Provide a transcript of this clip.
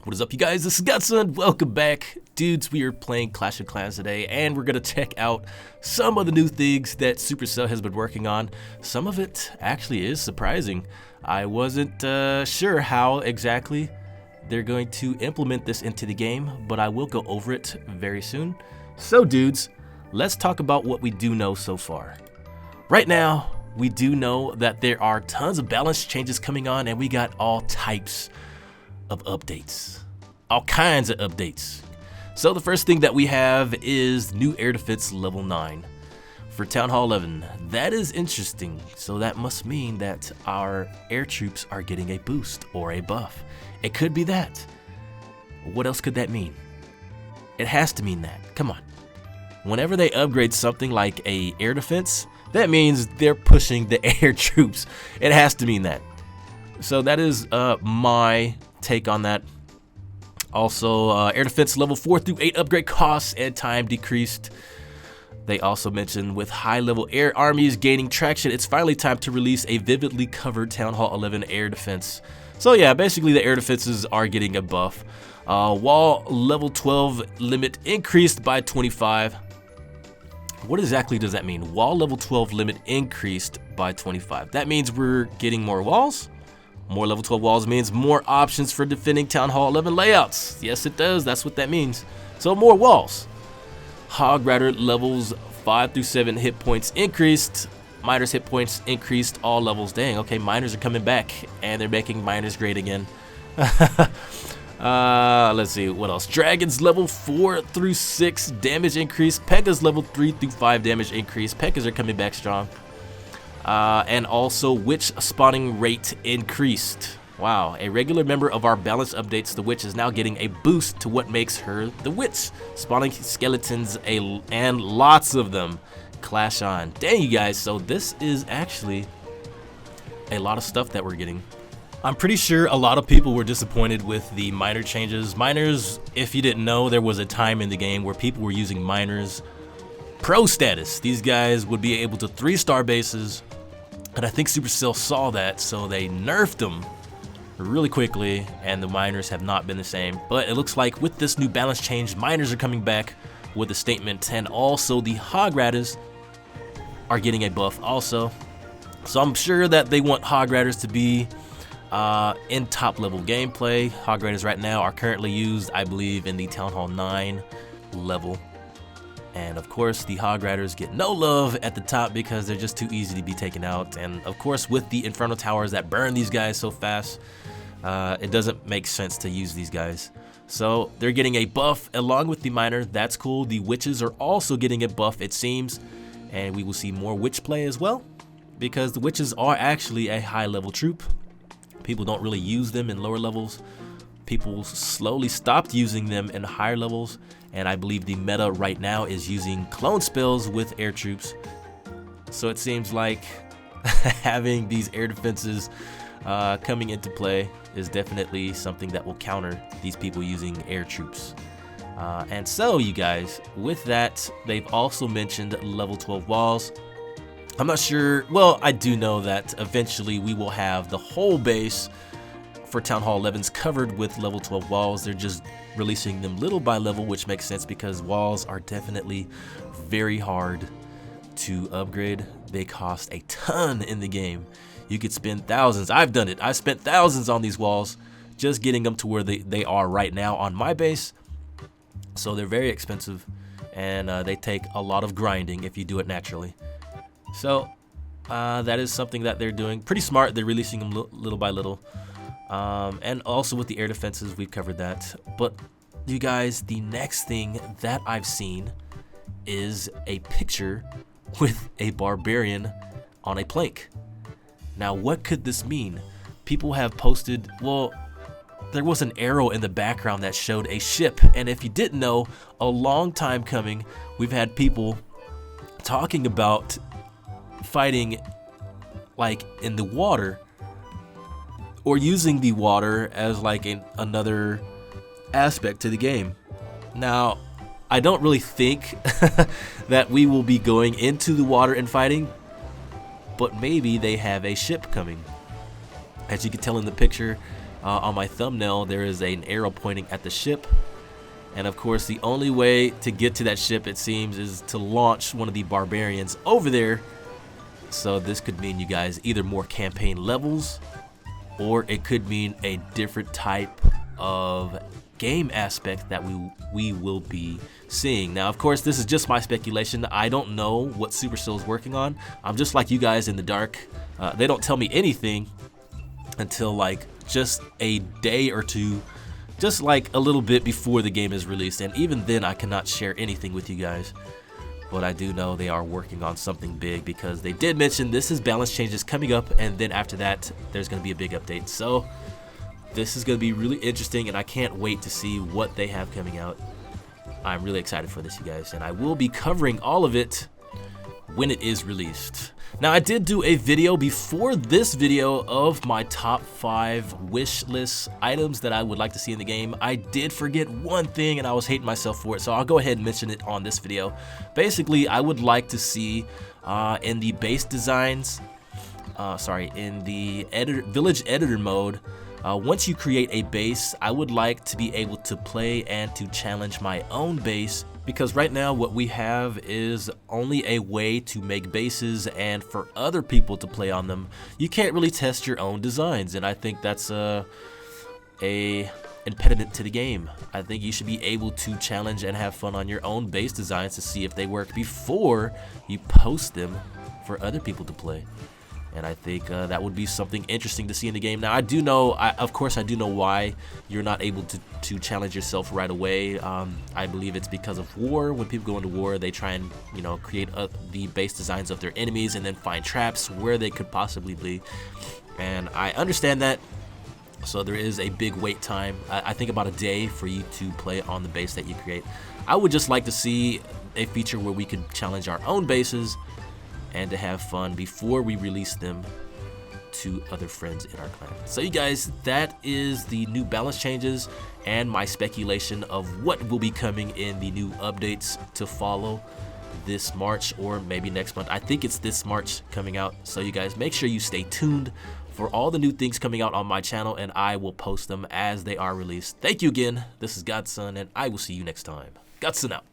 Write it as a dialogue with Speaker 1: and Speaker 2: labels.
Speaker 1: What is up, you guys? This is Godson. Welcome back. Dudes, we are playing Clash of Clans today, and we're going to check out some of the new things that Supercell has been working on. Some of it actually is surprising. I wasn't sure how exactly they're going to implement this into the game, but I will go over it very soon. So, dudes, let's talk about what we do know so far. Right now, we do know that there are tons of balance changes coming on, and we got all types of updates, all kinds of updates. So the first thing that we have is new air defense level 9 for Town Hall 11. That is interesting. So that must mean that our air troops are getting a boost or a buff. It could be that. What else could that mean? It has to mean that. Come on. Whenever they upgrade something like a air defense, that means they're pushing the air troops. It has to mean that. So that is my take on that. Also, air defense level 4 through 8 upgrade costs and time decreased. They also mentioned with high level air armies gaining traction, it's finally time to release a vividly covered Town Hall 11 air defense. So yeah, basically the air defenses are getting a buff. Wall level 12 limit increased by 25. What exactly does that mean? Wall level 12 limit increased by 25. That means we're getting more walls? More level 12 walls means more options for defending Town Hall 11 layouts. Yes, it does. That's what that means. So more walls. Hog Rider levels 5 through 7 hit points increased. Miners hit points increased all levels. Dang, okay, miners are coming back and they're making miners great again. Let's see, what else? Dragons level 4 through 6 damage increase. P.E.K.K.A.s level 3 through 5 damage increase. P.E.K.K.A.s are coming back strong. And also witch spawning rate increased. Wow, a regular member of our balance updates, the witch is now getting a boost to what makes her the witch. Spawning skeletons and lots of them. Clash on. Dang, you guys, so this is actually a lot of stuff that we're getting. I'm pretty sure a lot of people were disappointed with the miner changes. Miners, if you didn't know, there was a time in the game where people were using miners pro status. These guys would be able to 3-star bases, and I think Supercell saw that, so they nerfed them really quickly, and the miners have not been the same. But it looks like with this new balance change, miners are coming back with a statement, and also the Hog Riders are getting a buff also. So I'm sure that they want Hog Riders to be in top level gameplay. Hog Riders right now are currently used, I believe, in the Town Hall 9 level. And of course, the Hog Riders get no love at the top because they're just too easy to be taken out. And of course, with the Inferno Towers that burn these guys so fast, it doesn't make sense to use these guys. So they're getting a buff along with the miner. That's cool. The witches are also getting a buff, it seems. And we will see more witch play as well, because the witches are actually a high level troop. People don't really use them in lower levels. People slowly stopped using them in higher levels, and I believe the meta right now is using clone spells with air troops. So it seems like having these air defenses coming into play is definitely something that will counter these people using air troops. And so, you guys, with that, they've also mentioned level 12 walls. I'm not sure, well, I do know that eventually we will have the whole base for Town Hall 11s covered with level 12 walls. They're just releasing them little by little, which makes sense because walls are definitely very hard to upgrade. They cost a ton in the game. You could spend thousands. I've done it. I've spent thousands on these walls just getting them to where they are right now on my base. So they're very expensive, and they take a lot of grinding if you do it naturally. So that is something that they're doing. Pretty smart. They're releasing them little by little. And also with the air defenses, we've covered that. But you guys, the next thing that I've seen is a picture with a barbarian on a plank. Now, what could this mean? People have posted, well, there was an arrow in the background that showed a ship. And if you didn't know, a long time coming, we've had people talking about fighting like in the water, or using the water as like another aspect to the game. Now, I don't really think that we will be going into the water and fighting, but maybe they have a ship coming. As you can tell in the picture, on my thumbnail, there is an arrow pointing at the ship. And of course, the only way to get to that ship, it seems, is to launch one of the barbarians over there. So this could mean, you guys, either more campaign levels, or it could mean a different type of game aspect that we will be seeing. Now, of course, this is just my speculation. I don't know what Supercell is working on. I'm just like you guys in the dark. They don't tell me anything until like just a day or two, just like a little bit before the game is released, and even then I cannot share anything with you guys. But I do know they are working on something big, because they did mention this is balance changes coming up, and then after that there's going to be a big update. So this is going to be really interesting, and I can't wait to see what they have coming out. I'm really excited for this, you guys, and I will be covering all of it when it is released. Now, I did do a video before this video of my top 5 wish list items that I would like to see in the game. I did forget one thing, and I was hating myself for it, so I'll go ahead and mention it on this video. Basically, I would like to see in the base designs, in the village editor mode, once you create a base, I would like to be able to play and to challenge my own base, because right now what we have is only a way to make bases and for other people to play on them. You can't really test your own designs, and I think that's a impediment to the game. I think you should be able to challenge and have fun on your own base designs to see if they work before you post them for other people to play. And I think that would be something interesting to see in the game. Now, I do know, of course, I do know why you're not able to challenge yourself right away. I believe it's because of war. When people go into war, they try and, create the base designs of their enemies and then find traps where they could possibly be. And I understand that. So there is a big wait time. I think about a day for you to play on the base that you create. I would just like to see a feature where we could challenge our own bases and to have fun before we release them to other friends in our clan. So you guys, that is the new balance changes and my speculation of what will be coming in the new updates to follow this March, or maybe next month. I think it's this March coming out. So you guys, make sure you stay tuned for all the new things coming out on my channel, and I will post them as they are released. Thank you again. This is Godson, and I will see you next time. Godson out.